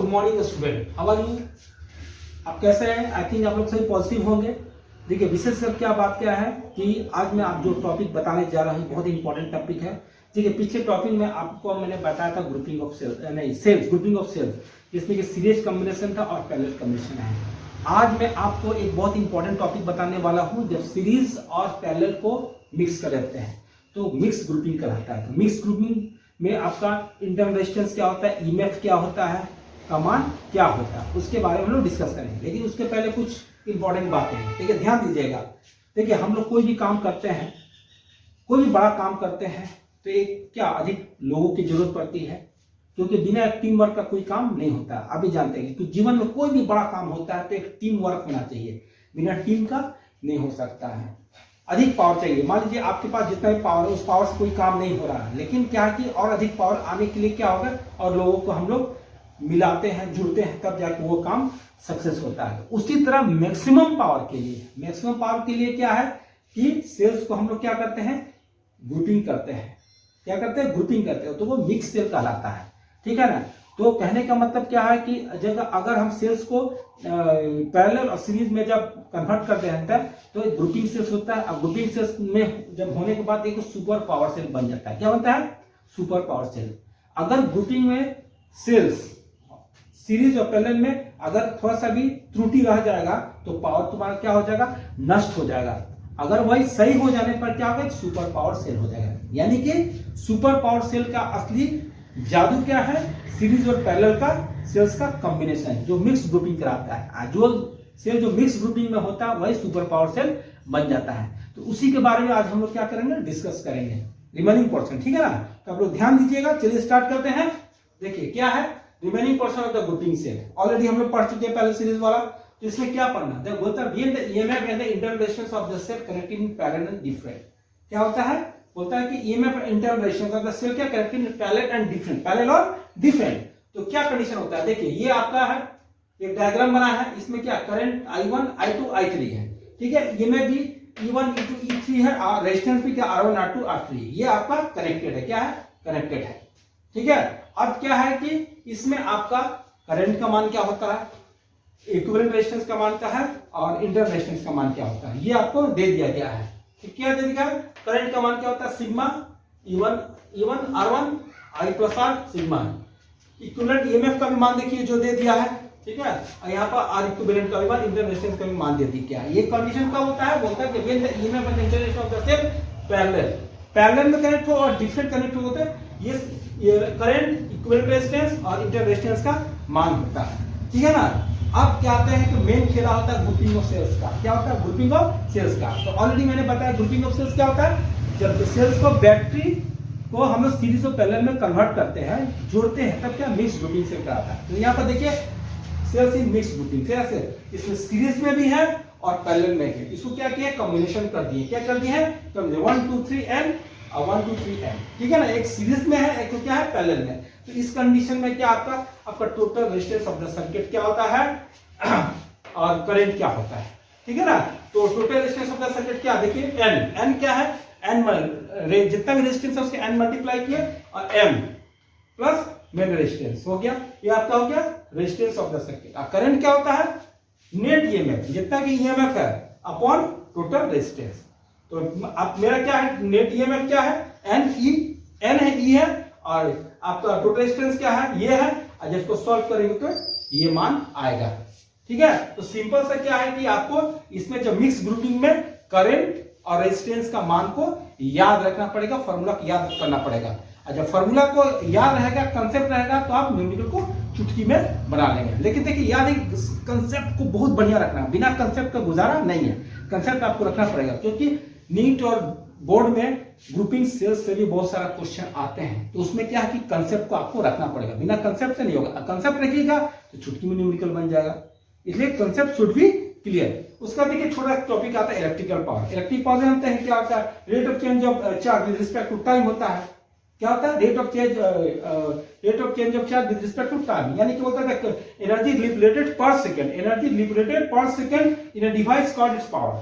Good morning student, how are you? आप कैसे हैं? आई थिंक आप लोग सही पॉजिटिव होंगे। देखिए विशेष कर क्या बात क्या है कि आज मैं आप जो टॉपिक बताने जा रहा हूँ बहुत ही इंपॉर्टेंट टॉपिक है। ठीक है, पिछले टॉपिक में आपको मैंने बताया था ग्रुपिंग ऑफ सेल्स, नहीं सेल्स, ग्रुपिंग ऑफ सेल्स, जिसमें कि सीरीज कॉम्बिनेशन था और पैरेलल कॉम्बिनेशन है। आज मैं आपको एक बहुत इंपॉर्टेंट टॉपिक बताने वाला हूँ। जब सीरीज और पैरेलल को मिक्स कर देते हैं तो मिक्स ग्रुपिंग कहलाता है। तो मिक्स ग्रुपिंग में आपका इंटरनल रेजिस्टेंस क्या होता है, ईएमएफ क्या होता है, कमांड क्या होता है, उसके बारे में हम लोग डिस्कस करेंगे। लेकिन उसके पहले कुछ इंपॉर्टेंट बातें हैं, ठीक है, ध्यान दीजिएगा। देखिए हम लोग कोई भी काम करते हैं, कोई भी बड़ा काम करते हैं तो एक क्या अधिक लोगों की जरूरत पड़ती है, क्योंकि बिना टीम वर्क का कोई काम नहीं होता। अभी जानते हैं कि जीवन में कोई भी बड़ा काम होता है तो एक टीम वर्क होना चाहिए, बिना टीम का नहीं हो सकता है। अधिक पावर चाहिए। मान लीजिए आपके पास जितना भी पावर है उस पावर से कोई काम नहीं हो रहा है, लेकिन क्या है कि और अधिक पावर आने के लिए क्या होगा, और लोगों को हम लोग मिलाते हैं, जुड़ते हैं, तब जाके वो काम सक्सेस होता है। उसी तरह मैक्सिमम पावर के लिए क्या है कि सेल्स को हम लोग क्या करते हैं, ग्रुपिंग करते हैं। क्या करते हैं, ग्रुपिंग करते हैं, तो वो मिक्स सेल कहलाता है। ठीक है ना। तो कहने का मतलब क्या है कि जगह अगर हम सेल्स को पैरेलल और सीरीज में जब कन्वर्ट करते हैं तो एक ग्रुपिंग सेल्स होता है। अब ग्रुपिंग सेल्स में जब होने के बाद एक सुपर पावर सेल बन जाता है। क्या बनता है, सुपर पावर सेल। अगर ग्रुपिंग में सेल्स सीरीज और पैरेलल में अगर थोड़ा सा भी त्रुटि रह जाएगा तो पावर तुम्हारा क्या हो जाएगा, नष्ट हो जाएगा। अगर वही सही हो जाने पर क्या होगा, सुपर पावर सेल हो जाएगा। यानी कि सुपर पावर सेल का असली जादू क्या है, सीरीज और पैरेलल का सेल्स का कॉम्बिनेशन जो मिक्स ग्रुपिंग कराता है। जो सेल जो मिक्स ग्रुपिंग में होता है वही सुपर पावर सेल बन जाता है। तो उसी के बारे में आज हम लोग क्या करेंगे, डिस्कस करेंगे रिमेनिंग पोर्शन। ठीक है ना। तो आप लोग ध्यान दीजिएगा। चलिए स्टार्ट करते हैं। देखिए क्या है remaining portion of the grouping cell. Already हम लोग पढ़ चुके हैं पहले सीरीज वाला। तो इसमें क्या पढ़ना है, बोलता है EMF and the internal resistance of the cell connecting parallel and different. क्या होता है, बोलता है कि EMF and internal resistance of the cell क्या connecting parallel and different, parallel और डिफरेंट। तो क्या कंडीशन होता है, देखिए ये आपका है एक डायग्राम बना है। इसमें क्या करंट I1 I2 I3 है। ठीक है, ये में भी E1 E2 E3 है और रेजिस्टेंस भी क्या R1 R2 R3। ये आपका कनेक्टेड है। क्या है, कनेक्टेड है। ठीक है। अब क्या है कि इसमें आपका करंट का मान क्या होता है, इक्विवेलेंट रेजिस्टेंस का मान क्या है और इंटरनल रेजिस्टेंस का मान क्या होता है, ये आपको दे दिया गया है। ठीक है, दे दिया। करंट का मान क्या होता है, sigma E1 R1 I plus R sigma. Equivalent EMF का भी मान देखिए जो दे दिया है। ठीक है, और यहाँ पर आर इक्विवेलेंट का भी मान, इंटरनल रेजिस्टेंस का भी मान दे दिया है। ये कंडीशन का होता है, बोलता है कि when the EMF and internal resistance of the cell parallel में कनेक्ट हो और डिफरेंट कनेक्ट होते हैं, ये करंट इक्विवेलेंट रेजिस्टेंस और इंटरनल रेजिस्टेंस का मान होता है। ठीक है ना। अब क्या आते हैं कि मेन खेला होता है ग्रुपिंग ऑफ सेल्स का। क्या होता है, ग्रुपिंग ऑफ सेल्स का। तो ऑलरेडी मैंने बताया ग्रुपिंग ऑफ सेल्स क्या होता है, जब सेल्स को बैटरी को हम लोग सीरीज और पैरेलल में कन्वर्ट करते हैं, जोड़ते हैं, तब क्या मिक्स ग्रुपिंग सेल कराता है। तो यहाँ पर देखिए सेल्स इन मिक्स ग्रुपिंग से इसमें सीरीज में भी है और पैरेलल में है। इसको क्या किया, कॉम्बिनेशन कर दिए। क्या कर दिए हैं, 1 2 3 N और 1 2 3 N। ठीक है ना, एक सीरीज में है, एक तो क्या है पैरेलल में। तो इस कंडीशन में क्या आपका total resistance of the circuit क्या होता है और करंट क्या होता है। ठीक है ना। तो total resistance of the circuit क्या, देखिए N क्या है, N जितना भी रेजिस्टेंस है उसके N मल्टीप्लाई किए और M प्लस मेन रेजिस्टेंस हो गया। ये आपका हो गया रेजिस्टेंस ऑफ द सर्किट। और करंट क्या होता है, नेट ईएमएफ, जितना भी ईएमएफ है अपॉन टोटल रेजिस्टेंस। तो अब मेरा क्या है, नेट ईएमएफ क्या है, N है, E है, और आपका टोटल रेजिस्टेंस क्या है, ये है। और जब इसको सॉल्व करेंगे तो ये मान आएगा। ठीक है। तो सिंपल सा क्या है कि आपको इसमें जब मिक्स ग्रुपिंग में करंट और रेजिस्टेंस का मान को याद रखना पड़ेगा, फॉर्मूला याद करना पड़ेगा। और जब फॉर्मूला को याद रहेगा, कंसेप्ट रहेगा, तो आप न्यूमेरिकल को चुटकी में बना लेंगे। लेकिन देखिए याद है, कंसेप्ट को बहुत बढ़िया रखना, बिना कंसेप्ट का गुजारा नहीं है। कंसेप्ट आपको रखना पड़ेगा, क्योंकि नीट और बोर्ड में ग्रुपिंग सेल्स से भी बहुत सारा क्वेश्चन आते हैं। तो उसमें क्या है कि कंसेप्ट को आपको रखना पड़ेगा, बिना कंसेप्ट से नहीं होगा। कंसेप्ट रखिएगा तो चुटकी में न्यूमेरिकल बन जाएगा। इसलिए कंसेप्ट शुड बी क्लियर। उसका देखिए छोटा टॉपिक आता है इलेक्ट्रिकल पावर। इलेक्ट्रिक पावर जानते हैं क्या होता है, rate of change of charge with respect to time होता है। क्या होता है, rate of change of charge with respect to time. यानी कि बोलता है energy liberated per second in a device called its power.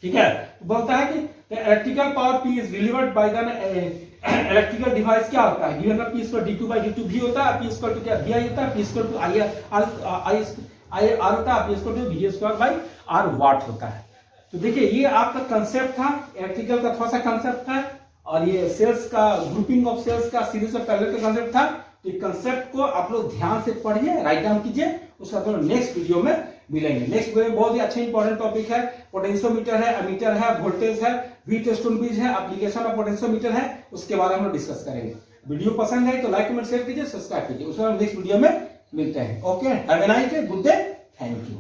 ठीक है, बोलता है कि तो electrical power P is delivered by the electrical device क्या होता है, गिवन P इक्वल d2/dt भी होता है, P इक्वल टू क्या VI होता है, P इक्वल टू I होता है, P इक्वल टू V²/R वाट होता है। तो देखिए ये आपका कंसेप्ट था, इलेक्ट्रिकल का थोड़ा सा कंसेप्ट था, और ये सेल्स का ग्रुपिंग ऑफ सेल्स का सीरीज ऑफ पैरेलल का कंसेप्ट था। तो कंसेप्ट को आप लोग ध्यान से पढ़िए, राइट डाउन कीजिए, उसका तो नेक्स्ट वीडियो में मिलेंगे। नेक्स्ट वीडियो में बहुत ही अच्छा इंपॉर्टेंट टॉपिक है, पोटेंशियोमीटर है, एमीटर है, वोल्टेज है, हीट स्टोनब्रिज है, एप्लीकेशन ऑफ पोटेंशियोमीटर है, उसके बारे में हम डिस्कस करेंगे। वीडियो पसंद है तो लाइक कमेंट शेयर कीजिए, सब्सक्राइब कीजिए, उसमें नेक्स्ट वीडियो में मिलते हैं। Okay, have a nice day, good day, thank you.